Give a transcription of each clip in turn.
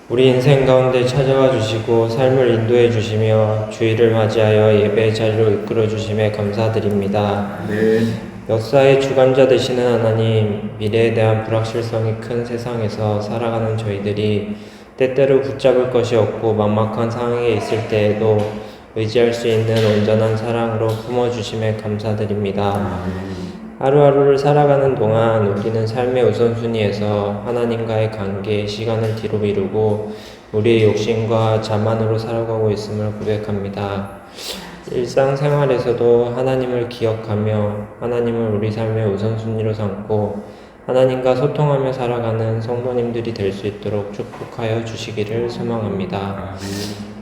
우리 인생 가운데 찾아와 주시고 삶을 인도해 주시며 주일을 맞이하여 예배의 자리로 이끌어 주심에 감사드립니다. 역사의 주관자 되시는 하나님, 미래에 대한 불확실성이 큰 세상에서 살아가는 저희들이 때때로 붙잡을 것이 없고 막막한 상황에 있을 때에도 의지할 수 있는 온전한 사랑으로 품어주심에 감사드립니다. 하루하루를 살아가는 동안 우리는 삶의 우선순위에서 하나님과의 관계의 시간을 뒤로 미루고 우리의 욕심과 자만으로 살아가고 있음을 고백합니다. 일상생활에서도 하나님을 기억하며 하나님을 우리 삶의 우선순위로 삼고 하나님과 소통하며 살아가는 성도님들이 될 수 있도록 축복하여 주시기를 소망합니다.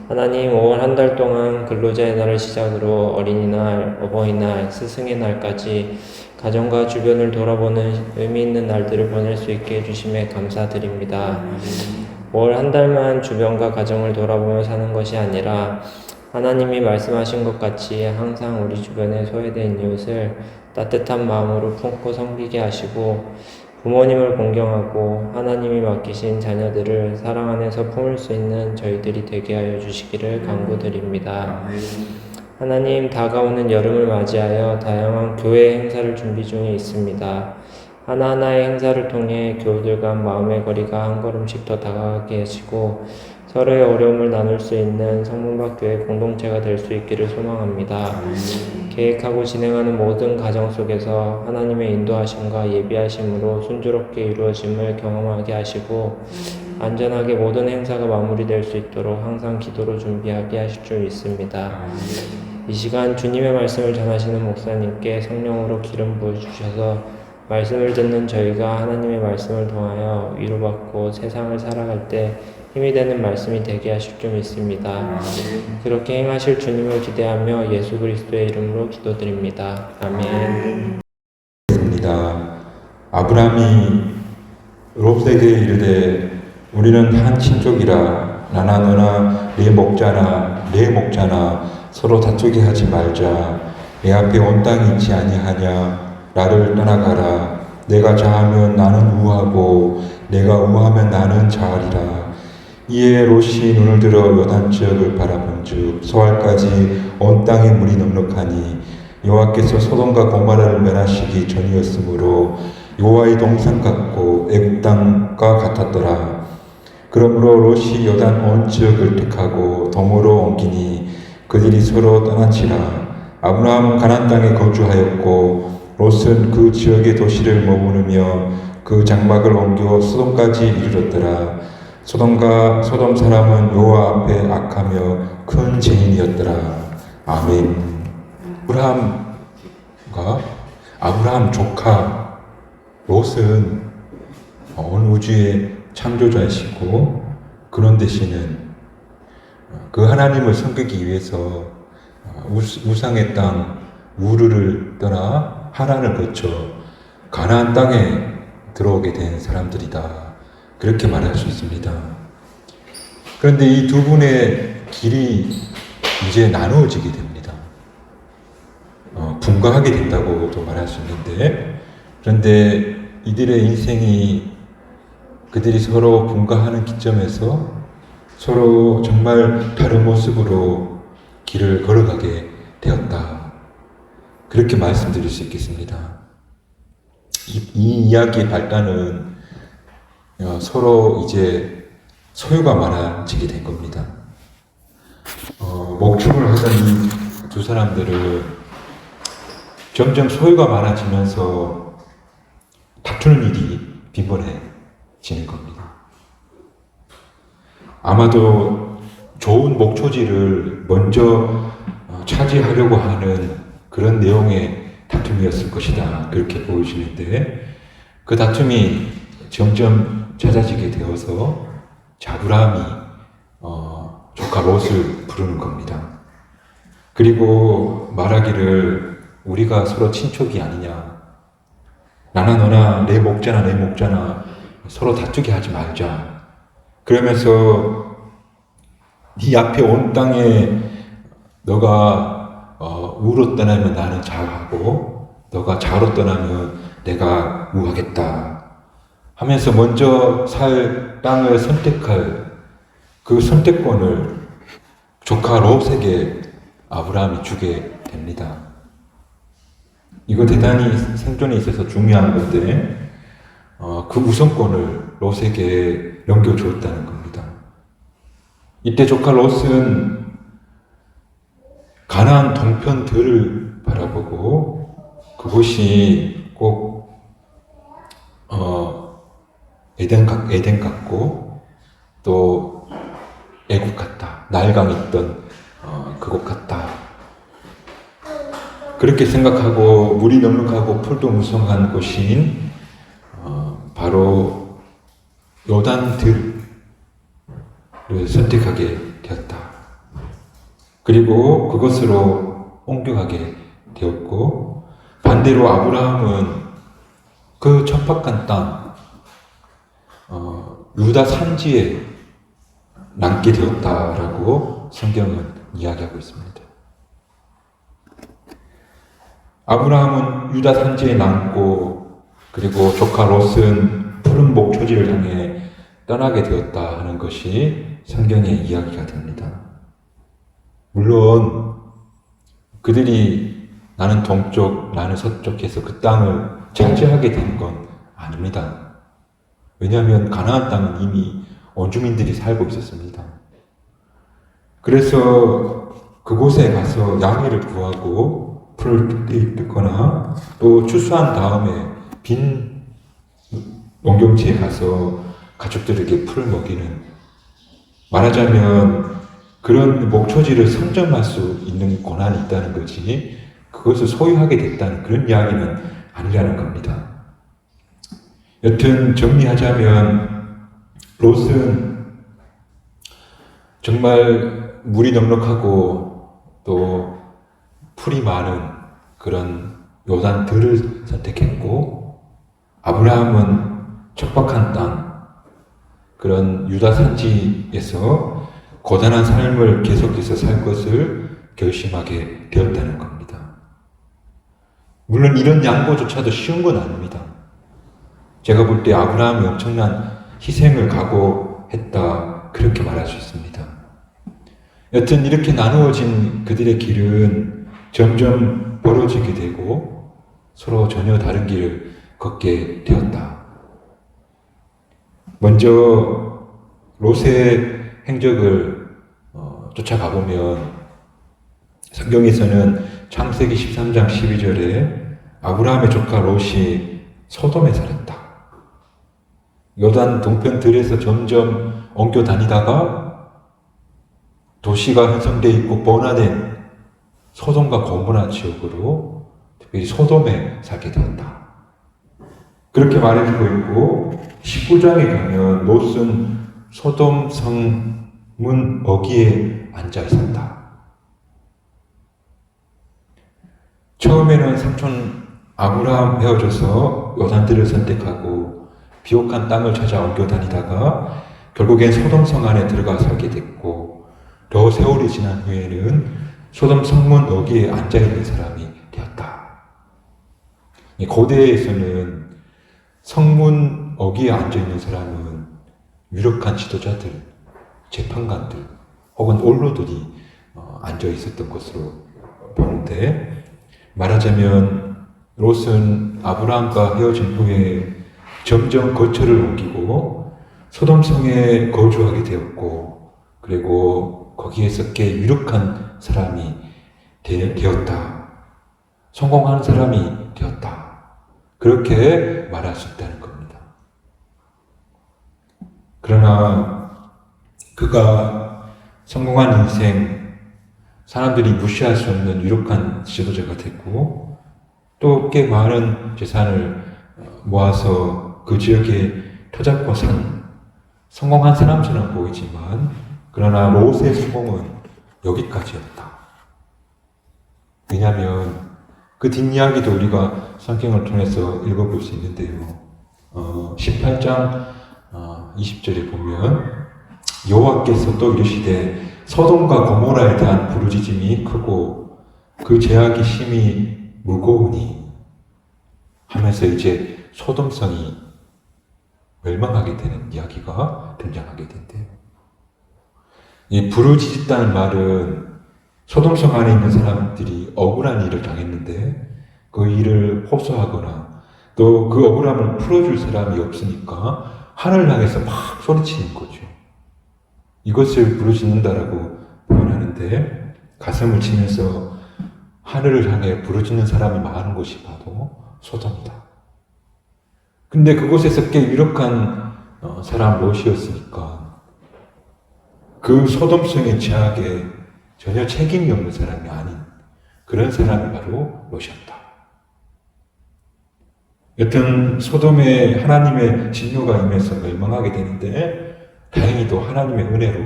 하나님, 5월 한 달 동안 근로자의 날을 시작으로 어린이날, 어버이날, 스승의 날까지 가정과 주변을 돌아보는 의미 있는 날들을 보낼 수 있게 해주심에 감사드립니다. 5월 한 달만 주변과 가정을 돌아보며 사는 것이 아니라 하나님이 말씀하신 것 같이 항상 우리 주변에 소외된 이웃을 따뜻한 마음으로 품고 섬기게 하시고 부모님을 공경하고 하나님이 맡기신 자녀들을 사랑 안에서 품을 수 있는 저희들이 되게 하여 주시기를 간구드립니다. 하나님, 다가오는 여름을 맞이하여 다양한 교회 행사를 준비 중에 있습니다. 하나하나의 행사를 통해 교우들 간 마음의 거리가 한 걸음씩 더 다가가게 하시고 서로의 어려움을 나눌 수 있는 성문밖 교회 공동체가 될 수 있기를 소망합니다. 계획하고 진행하는 모든 과정 속에서 하나님의 인도하심과 예비하심으로 순조롭게 이루어짐을 경험하게 하시고 안전하게 모든 행사가 마무리될 수 있도록 항상 기도로 준비하게 하실 줄 믿습니다. 이 시간 주님의 말씀을 전하시는 목사님께 성령으로 기름 부어주셔서 말씀을 듣는 저희가 하나님의 말씀을 통하여 위로받고 세상을 살아갈 때 힘이 되는 말씀이 되게 하실 줄 믿습니다. 그렇게 행하실 주님을 기대하며 예수 그리스도의 이름으로 기도드립니다. 아멘. 아브라함이 롯에게 이르되 우리는 한 친족이라 나나 너나 내 목자나 서로 다투게 하지 말자. 내 앞에 온 땅이 있지 아니하냐. 나를 떠나가라. 내가 자하면 나는 우하고 내가 우하면 나는 자하리라. 이에 롯이 눈을 들어 요단 지역을 바라본즉 소알까지 온 땅에 물이 넉넉하니 여호와께서 소돔과 고모라를 멸하시기 전이었으므로 여호와의 동산 같고 애굽 땅과 같았더라. 그러므로 롯이 요단 온 지역을 택하고 도모로 옮기니 그들이 서로 떠난지라. 아브라함은 가나안 땅에 거주하였고 롯은 그 지역의 도시를 머무르며 그 장막을 옮겨 소돔까지 이르렀더라. 소돔 사람은 여호와 앞에 악하며 큰 죄인이었더라. 아멘. 아브라함 조카 롯은 온 우주의 창조자이시고 그런 대신은 그 하나님을 섬기기 위해서 우상의 땅 우르를 떠나 하란을 거쳐 가나안 땅에 들어오게 된 사람들이다. 그렇게 말할 수 있습니다. 그런데 이 두 분의 길이 이제 나누어지게 됩니다. 분가하게 된다고도 말할 수 있는데, 그런데 이들의 인생이 그들이 서로 분가하는 기점에서 서로 정말 다른 모습으로 길을 걸어가게 되었다. 그렇게 말씀드릴 수 있겠습니다. 이 이야기의 발단은 서로 이제 소유가 많아지게 된 겁니다. 목축을 하던 이 두 사람들은 점점 소유가 많아지면서 다투는 일이 빈번해지는 겁니다. 아마도 좋은 목초지를 먼저 차지하려고 하는 그런 내용의 다툼이었을 것이다. 그렇게 보여지는데 그 다툼이 점점 잦아지게 되어서 아브라함이 조카 롯을 부르는 겁니다. 그리고 말하기를 우리가 서로 친족이 아니냐. 나나 너나 내 목자나 서로 다투게 하지 말자. 그러면서 네 앞에 온 땅에 너가 우로 떠나면 나는 자하고 너가 자로 떠나면 내가 우하겠다 하면서 먼저 살 땅을 선택할 그 선택권을 조카 롯에게 아브라함이 주게 됩니다. 이거 대단히 생존에 있어서 중요한 건데 그 우선권을 롯에게 넘겨주었다는 겁니다. 이때 조카 롯은 가나안 동편들을 바라보고 그곳이 꼭 에덴 같고 또 애국 같다, 나일강 있던 그곳 같다, 그렇게 생각하고 물이 넉넉하고 풀도 무성한 곳인 바로 요단들을 선택하게 되었다. 그리고 그것으로 옮겨가게 되었고, 반대로 아브라함은 그 척박한 땅 유다 산지에 남게 되었다라고 성경은 이야기하고 있습니다. 아브라함은 유다 산지에 남고 그리고 조카 롯은 푸른 목초지를 향해 떠나게 되었다 하는 것이 성경의 이야기가 됩니다. 물론 그들이 나는 동쪽, 나는 서쪽해서 그 땅을 차지하게 된 건 아닙니다. 왜냐하면 가나안 땅은 이미 원주민들이 살고 있었습니다. 그래서 그곳에 가서 양해를 구하고 풀을 뜯거나 또 추수한 다음에 빈 농경지에 가서 가족들에게 풀을 먹이는, 말하자면 그런 목초지를 선점할 수 있는 권한이 있다는 거지 그것을 소유하게 됐다는 그런 이야기는 아니라는 겁니다. 여튼 정리하자면 롯은 정말 물이 넉넉하고 또 풀이 많은 그런 요단들을 선택했고, 아브라함은 척박한 땅, 그런 유다 산지에서 고단한 삶을 계속해서 살 것을 결심하게 되었다는 겁니다. 물론 이런 양보조차도 쉬운 건 아닙니다. 제가 볼 때 아브라함이 엄청난 희생을 각오했다, 그렇게 말할 수 있습니다. 여튼 이렇게 나누어진 그들의 길은 점점 벌어지게 되고 서로 전혀 다른 길을 걷게 되었다. 먼저 롯의 행적을 쫓아가 보면 성경에서는 창세기 13장 12절에 아브라함의 조카 롯이 소돔에 살았다. 요단 동편들에서 점점 옮겨 다니다가 도시가 형성되어 있고 번화된 소돔과 고모라 지역으로 특별히 소돔에 살게 되었다. 그렇게 말해주고 있고 19장에 가면 롯은 소돔 성문 어귀에 앉아 있었다. 처음에는 삼촌 아브라함 헤어져서 요단들을 선택하고 비옥한 땅을 찾아 옮겨 다니다가 결국엔 소돔 성 안에 들어가 살게 됐고, 더 세월이 지난 후에는 소돔 성문 어귀에 앉아 있는 사람이 되었다. 고대에서는 성문 어귀에 앉아 있는 사람은 유력한 지도자들, 재판관들 혹은 원로들이 앉아 있었던 것으로 보는데, 말하자면 롯은 아브라함과 헤어진 후에 점점 거처를 옮기고 소돔성에 거주하게 되었고, 그리고 거기에서 꽤 유력한 사람이 되었다. 성공한 사람이 되었다. 그렇게 말할 수 있다는 겁니다. 그러나 그가 성공한 인생, 사람들이 무시할 수 없는 유력한 지도자가 됐고, 또 꽤 많은 재산을 모아서 그 지역에 터잡고 산 성공한 사람처럼 보이지만, 그러나 롯의 성공은 여기까지였다. 왜냐하면 그 뒷이야기도 우리가 성경을 통해서 읽어볼 수 있는데요. 18장 20절에 보면 여호와께서 또 이르시되 소돔과 고모라에 대한 부르짖음이 크고 그 죄악이 심히 무거우니 하면서 이제 소돔성이 멸망하게 되는 이야기가 등장하게 된대요. 이 부르짖었다는 말은 소돔성 안에 있는 사람들이 억울한 일을 당했는데 그 일을 호소하거나 또 그 억울함을 풀어줄 사람이 없으니까 하늘을 향해서 막 소리치는 거죠. 이것을 부르짖는다라고 표현하는데 가슴을 치면서 하늘을 향해 부르짖는 사람이 많은 곳이 바로 소돔이다. 근데 그곳에서 꽤 유력한 사람 롯이었으니까 그 소돔성의 죄악에 전혀 책임이 없는 사람이 아닌 그런 사람이 바로 롯이었다. 여튼 소돔에 하나님의 진노가 임해서 멸망하게 되는데 다행히도 하나님의 은혜로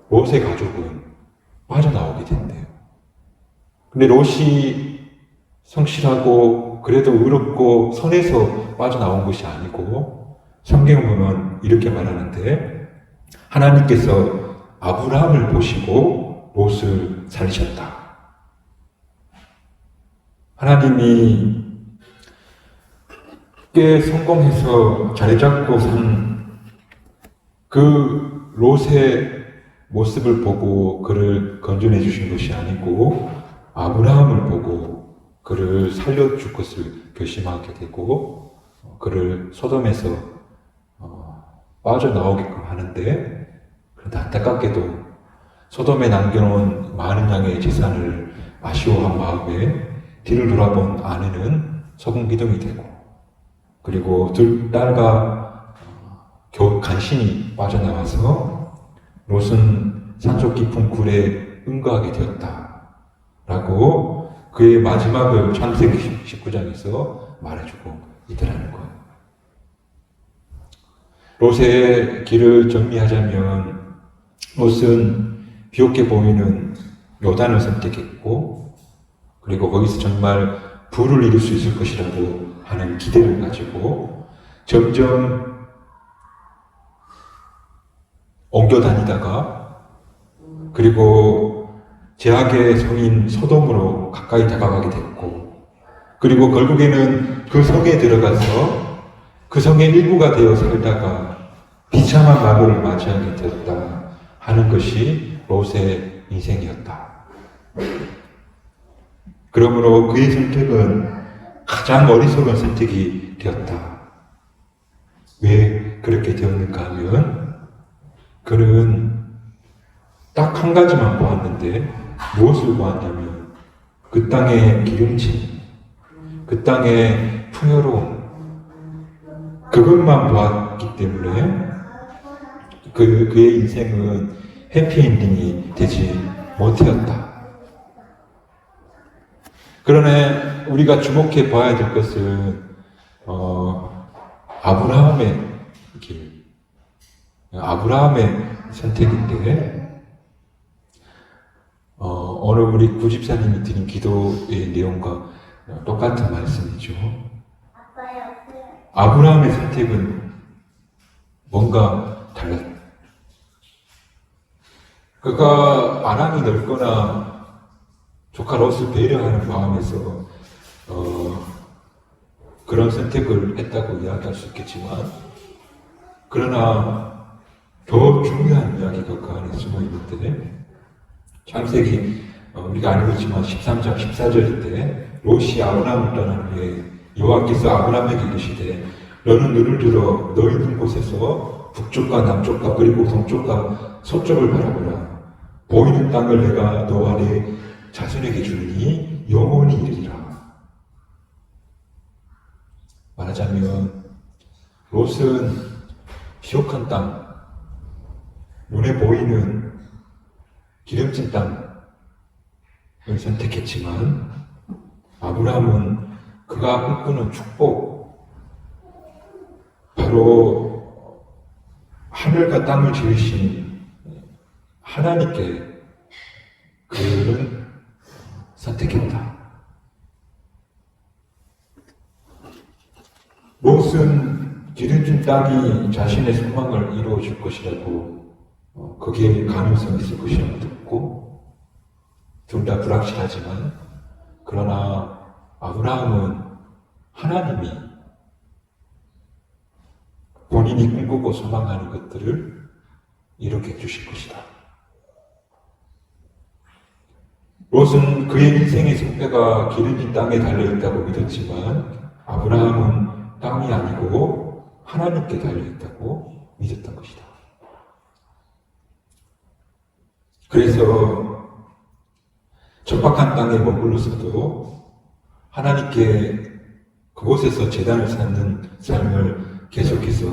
롯의 가족은 빠져나오게 된대요. 근데 롯이 성실하고 그래도 의롭고 선해서 빠져나온 것이 아니고 성경 보면 이렇게 말하는데 하나님께서 아브라함을 보시고 롯을 살리셨다. 하나님이 꽤 성공해서 자리 잡고 산 그 롯의 모습을 보고 그를 건져내 주신 것이 아니고 아브라함을 보고 그를 살려줄 것을 결심하게 되고 그를 소돔에서 빠져나오게끔 하는데 그런데 안타깝게도 소돔에 남겨놓은 많은 양의 재산을 아쉬워한 마음에 뒤를 돌아본 아내는 소금 기둥이 되고 그리고 둘 딸과 겨우 간신히 빠져나와서 롯은 산속 깊은 굴에 응거하게 되었다 라고 그의 마지막을 창세기 19장에서 말해주고 있더라는 거예요. 롯의 길을 정리하자면 롯은 비옥해 보이는 요단을 선택했고 그리고 거기서 정말 부를 이룰 수 있을 것이라고 하는 기대를 가지고 점점 옮겨 다니다가 그리고 제약의 성인 소돔으로 가까이 다가가게 됐고 그리고 결국에는 그 성에 들어가서 그 성의 일부가 되어 살다가 비참한 마무를 맞이하게 되었다 하는 것이 롯의 인생이었다. 그러므로 그의 선택은 가장 어리석은 선택이 되었다. 왜 그렇게 되었는가 하면 그는 딱 한 가지만 보았는데 무엇을 보았냐면 그 땅의 기름짐, 그 땅의 풍요로움 그것만 보았기 때문에 그의 인생은 해피엔딩이 되지 못하였다. 그러나 우리가 주목해 봐야 될 것은 아브라함의 길, 아브라함의 선택인데 오늘 우리 구집사님이 드린 기도의 내용과 똑같은 말씀이죠. 아브라함의 선택은 뭔가 달랐다. 그가 아랑이 넓거나 조카 롯을 배려하는 마음에서 그런 선택을 했다고 이야기할 수 있겠지만 그러나 더 중요한 이야기가 그 안에 숨어 있는데 창세기 우리가 알고 있지만 13장 14절인데 롯이 아브라함을 떠난 후에 여호와께서 아브라함에게 이르시되 너는 눈을 들어 너희 있는 곳에서 북쪽과 남쪽과 그리고 동쪽과 서쪽을 바라보라. 보이는 땅을 내가 너와 네 자손에게 주니 영원히 이르리라. 말하자면 롯은 비옥한 땅, 눈에 보이는 기름진 땅을 선택했지만 아브라함은 그가 꿈꾸는 축복, 바로 하늘과 땅을 지으신 하나님께 그를 선택했다. 롯은 기름진 땅이 자신의 소망을 이루어줄 것이라고 거기에 가능성이 있을 것이라고 듣고 둘 다 불확실하지만 그러나 아브라함은 하나님이 본인이 꿈꾸고 소망하는 것들을 이루게 해주실 것이다 롯은 그의 인생의 승패가 기름진 땅에 달려있다고 믿었지만 아브라함은 땅이 아니고 하나님께 달려있다고 믿었던 것이다. 그래서 척박한 땅에 머물러서도 하나님께 그곳에서 제단을 쌓는 삶을 계속해서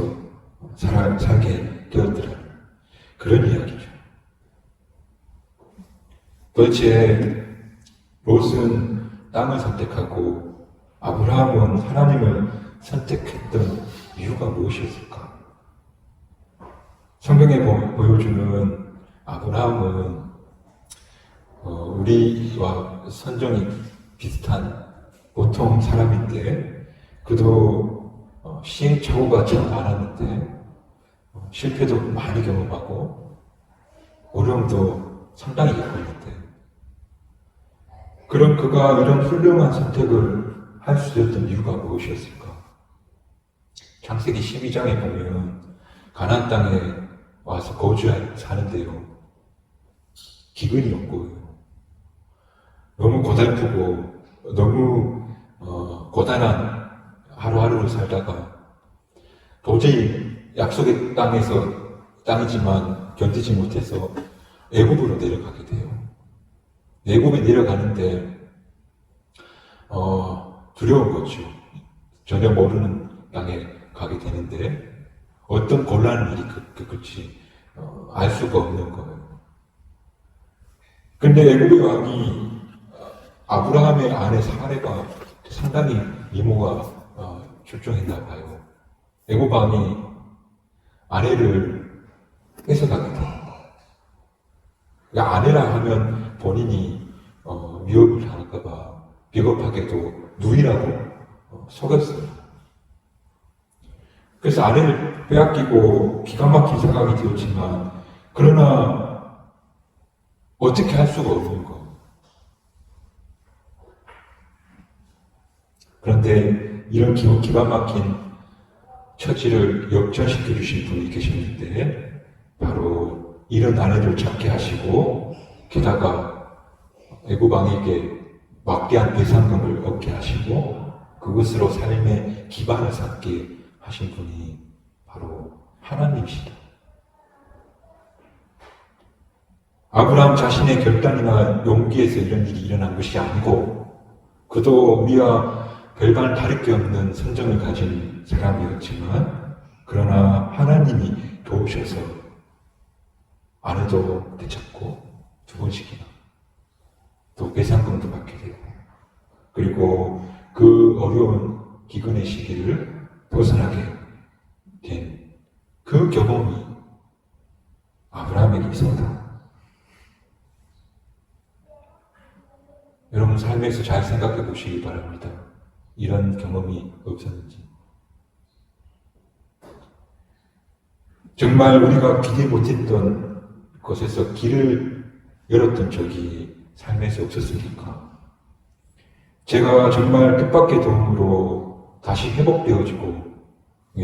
살게 되었더라. 그런 이야기죠. 도대체 롯은 땅을 선택하고 아브라함은 하나님을 선택했던 이유가 무엇이었을까? 성경에 보여주는 아브라함은 우리와 선종이 비슷한 보통 사람인데 그도 시행착오가 참 많았는데 실패도 많이 경험하고 어려움도 상당히 겪었는데 그럼 그가 이런 훌륭한 선택을 할 수 있었던 이유가 무엇이었을까? 창세기 12장에 보면 가나안 땅에 와서 사는데요. 기근이 없고요. 너무 고달프고 너무 고단한 하루하루를 살다가 도저히 약속의 땅이지만 견디지 못해서 애굽으로 내려가게 돼요. 애굽에 내려가는데 두려운 거죠. 전혀 모르는 땅에 가게 되는데 어떤 곤란한 일이 겪을지 알 수가 없는 거예요. 근데 애굽의 왕이 아브라함의 아내 사레가 상당히 미모가 출중했나 봐요. 애굽 왕이 아내를 뺏어가게 됩니다. 그러니까 아내라 하면 본인이 위협을 당할까봐 비겁하게도 누이라고 속였어요. 그래서 아내를 빼앗기고 기가 막힌 상황이 되었지만 그러나 어떻게 할 수가 없는 거. 그런데 이런 기가 막힌 처지를 역전시켜 주신 분이 계셨는데 바로 이런 아내를 찾게 하시고 게다가 애굽 왕에게 막대한 배상금을 얻게 하시고 그것으로 삶의 기반을 쌓게 하신 분이 바로 하나님이시다. 아브라함 자신의 결단이나 용기에서 이런 일이 일어난 것이 아니고 그도 우리와 별반 다를 게 없는 선정을 가진 사람이었지만 그러나 하나님이 도우셔서 아내도 되찾고 2번씩이나 또 배상금도 받게 되고 그리고 그 어려운 기근의 시기를 벗어나게 된 그 경험이 아브라함에게 있습니다. 여러분 삶에서 잘 생각해 보시기 바랍니다. 이런 경험이 없었는지. 정말 우리가 기대 못했던 곳에서 길을 열었던 적이 삶에서 없었습니까? 제가 정말 뜻밖의 도움으로 다시 회복되어지고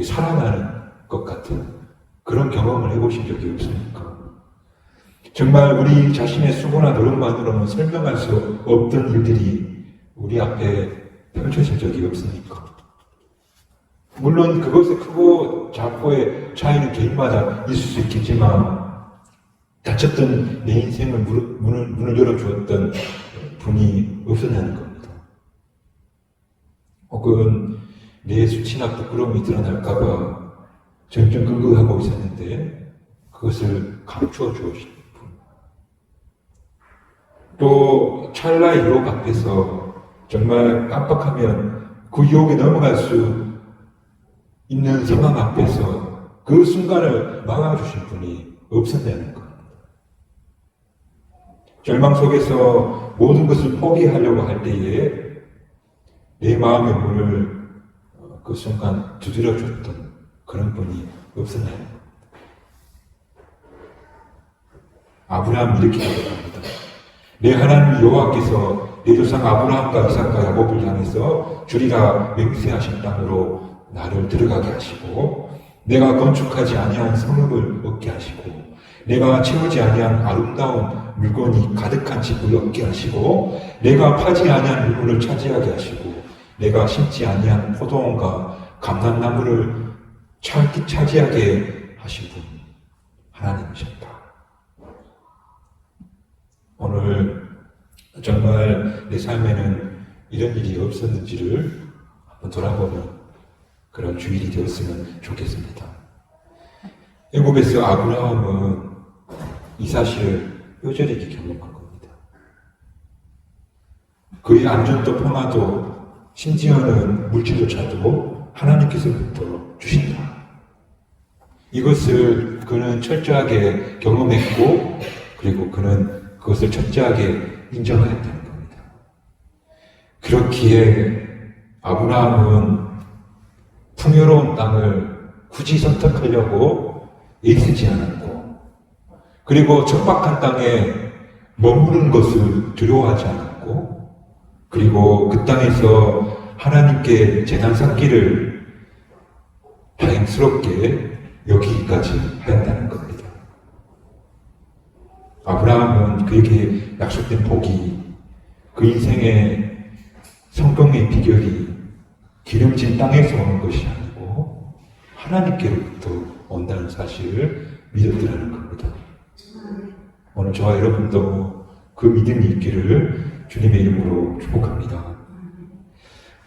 살아나는 것 같은 그런 경험을 해보신 적이 없습니까? 정말 우리 자신의 수고나 노력만으로는 설명할 수 없던 일들이 우리 앞에 펼쳐진 적이 없습니까? 물론 그것의 크고 작고의 차이는 개인마다 있을 수 있겠지만 다쳤던 내 인생을 문을 열어주었던 분이 없었냐는 겁니다. 혹은 내 수치나 부끄러움이 드러날까봐 정정긍긍하고 있었는데 그것을 감추어 주신 분. 또 찰나의 유혹 앞에서 정말 깜빡하면 그 유혹에 넘어갈 수 있는 상황 앞에서 그 순간을 막아주신 분이 없었냐는 겁니다. 절망 속에서 모든 것을 포기하려고 할 때에 내 마음의 문을 그 순간 두드려줬던 그런 분이 없었나요? 아브라함이 이렇게 기도합니다. 내 하나님 여호와께서 내 조상 아브라함과 이삭과 야곱을 향해서 주리라 맹세하신 땅으로 나를 들어가게 하시고 내가 건축하지 아니한 성읍을 얻게 하시고 내가 채우지 아니한 아름다운 물건이 가득한 집을 얻게 하시고 내가 파지 아니한 물건을 차지하게 하시고 내가 심지 아니한 포도원과 감람나무를 차지하게 하신 분 하나님이셨다. 오늘 정말 내 삶에는 이런 일이 없었는지를 한번 돌아보는 그런 주일이 되었으면 좋겠습니다. 애굽에서 아브라함은 이 사실을 뼈저리게 경험한 겁니다. 그의 안전도 평화도 심지어는 물질조차도 하나님께서부터 주신다. 이것을 그는 철저하게 경험했고 그리고 그는 그것을 철저하게 인정하였다는 겁니다. 그렇기에 아브라함은 풍요로운 땅을 굳이 선택하려고 애쓰지 않았고 그리고 척박한 땅에 머무는 것을 두려워하지 않았고 그리고 그 땅에서 하나님께 제단 쌓기를 다행스럽게 여기기까지 하였다는 겁니다. 아브라함은 그에게 약속된 복이 그 인생의 성공의 비결이 기름진 땅에서 오는 것이 아니고 하나님께로부터 온다는 사실을 믿었더라는 겁니다. 오늘 저와 여러분도 그 믿음이 있기를 주님의 이름으로 축복합니다.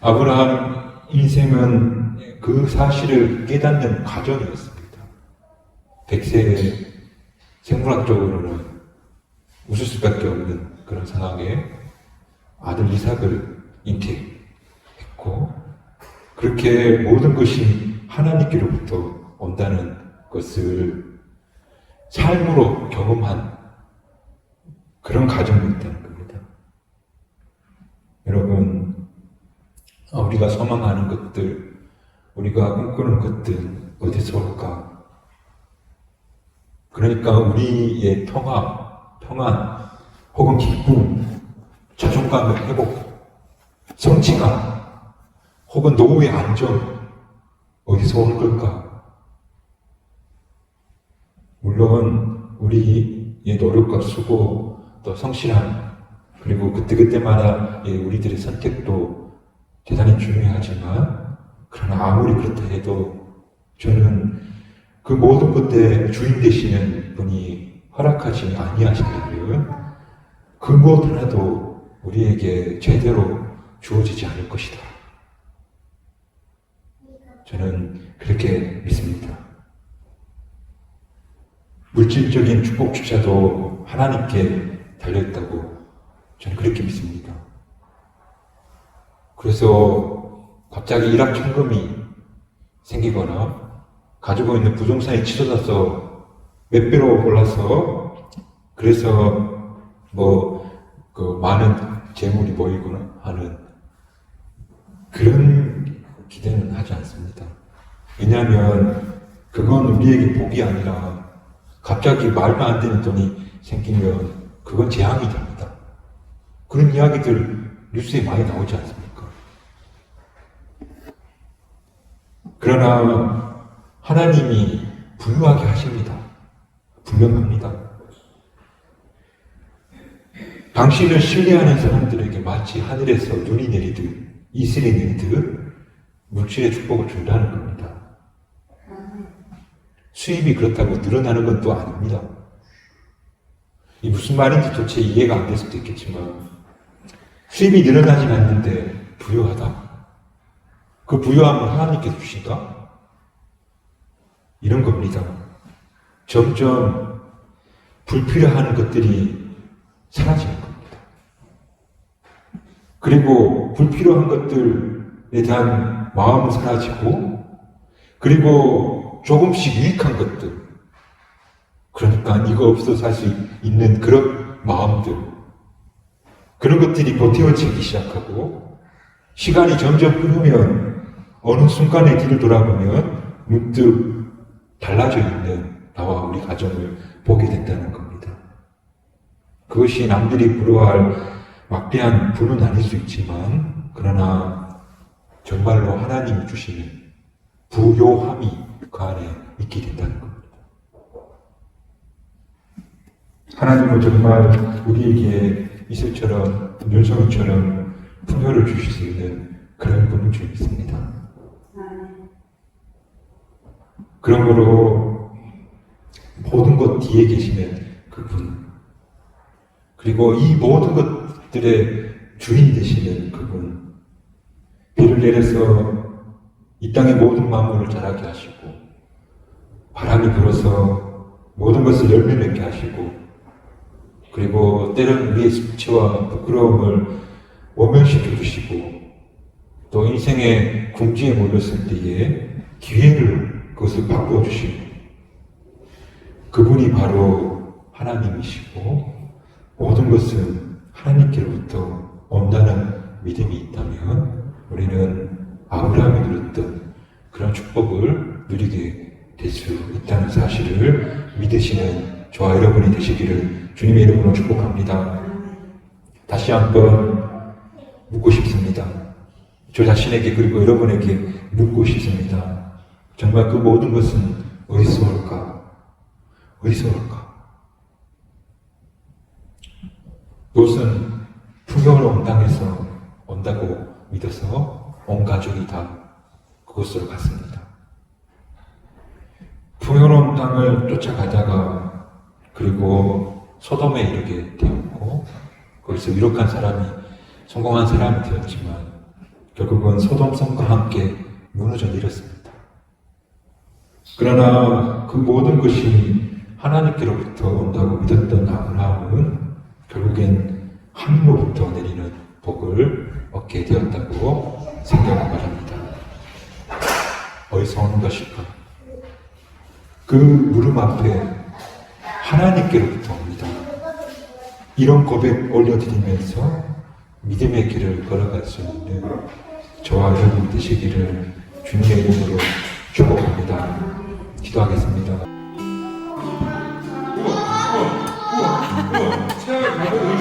아브라함 인생은 그 사실을 깨닫는 과정이었습니다. 100세의 생물학적으로는 웃을 수밖에 없는 그런 상황에 아들 이삭을 잉태했고 그렇게 모든 것이 하나님께로부터 온다는 것을 삶으로 경험한 그런 가정이었다는 겁니다. 여러분, 우리가 소망하는 것들, 우리가 꿈꾸는 것들 어디서 올까? 그러니까 우리의 평안, 혹은 기쁨, 자존감의 회복, 성취감, 혹은 노후의 안정, 어디서 오는 걸까? 물론 우리의 노력과 수고, 또 성실함, 그리고 그때그때마다 우리들의 선택도 대단히 중요하지만 그러나 아무리 그렇다 해도 저는 그 모든 것들의 주인 되시는 분이 허락하지 아니하시면 그 무엇 하나도 우리에게 제대로 주어지지 않을 것이다. 저는 그렇게 믿습니다. 물질적인 축복조차도 하나님께 달려있다고 저는 그렇게 믿습니다. 그래서 갑자기 일확천금이 생기거나 가지고 있는 부동산이 치솟아서 몇 배로 올라서 그래서 그 많은 재물이 모이거나 하는 그런 기대는 하지 않습니다. 왜냐하면 그건 우리에게 복이 아니라 갑자기 말도 안 되는 돈이 생기면 그건 재앙이 됩니다. 그런 이야기들 뉴스에 많이 나오지 않습니까? 그러나 하나님이 부유하게 하십니다. 분명합니다. 당신을 신뢰하는 사람들에게 마치 하늘에서 눈이 내리듯 이슬이 내리듯 물질의 축복을 준다는 겁니다. 수입이 그렇다고 늘어나는 건 또 아닙니다. 이 무슨 말인지 도대체 이해가 안 될 수도 있겠지만 수입이 늘어나진 않는데 부유하다? 그 부유함을 하나님께서 주신다? 이런 겁니다. 점점 불필요한 것들이 사라지는 겁니다. 그리고 불필요한 것들에 대한 마음은 사라지고 그리고 조금씩 유익한 것들, 그러니까 이거 없어서 살 수 있는 그런 마음들, 그런 것들이 버티워지기 시작하고 시간이 점점 흐르면 어느 순간에 뒤를 돌아보면 문득 달라져 있는 나와 우리 가정을 보게 된다는 겁니다. 그것이 남들이 부러워할 막대한 부는 아닐 수 있지만 그러나 정말로 하나님이 주시는 부요함이 그 안에 있게 된다는 겁니다. 하나님은 정말 우리에게 이슬처럼 윤성이처럼 풍요를 주실 수 있는 그런 분인 줄 믿습니다. 그러므로 모든 것 뒤에 계시는 그분, 그리고 이 모든 것들의 주인 되시는 그분, 비를 내려서 이 땅의 모든 만물을 자라게 하시고 바람이 불어서 모든 것을 열매 맺게 하시고, 그리고 때로는 우리의 수치와 부끄러움을 모면시켜 주시고, 또 인생의 궁지에 몰렸을 때에 기회를 그것을 바꾸어 주시고, 그분이 바로 하나님이시고 모든 것은 하나님께로부터 온다는 믿음이 있다면 우리는 아브라함이 누렸던 그런 축복을 누리게 될 수 있다는 사실을 믿으시는 저와 여러분이 되시기를 주님의 이름으로 축복합니다. 다시 한번 묻고 싶습니다. 저 자신에게 그리고 여러분에게 묻고 싶습니다. 정말 그 모든 것은 어디서 올까? 어디서 올까? 그것은 풍요로운 땅에서 온다고 믿어서 온 가족이 다 그곳으로 갔습니다. 풍요로운 땅을 쫓아가다가 그리고 소돔에 이르게 되었고, 거기서 유력한 사람이 성공한 사람이 되었지만 결국은 소돔 성과 함께 무너져 내렸습니다. 그러나 그 모든 것이 하나님께로부터 온다고 믿었던 아브라함은 결국엔 하늘로부터 내리는 복을 얻게 되었다고 생각을 말합니다. 어디서 오는 것일까? 그 물음 앞에 하나님께로부터 옵니다. 이런 고백 올려드리면서 믿음의 길을 걸어갈 수 있는 저와 여러분 되시기를 주님의 이름으로 축복합니다. 기도하겠습니다. 체험을 가고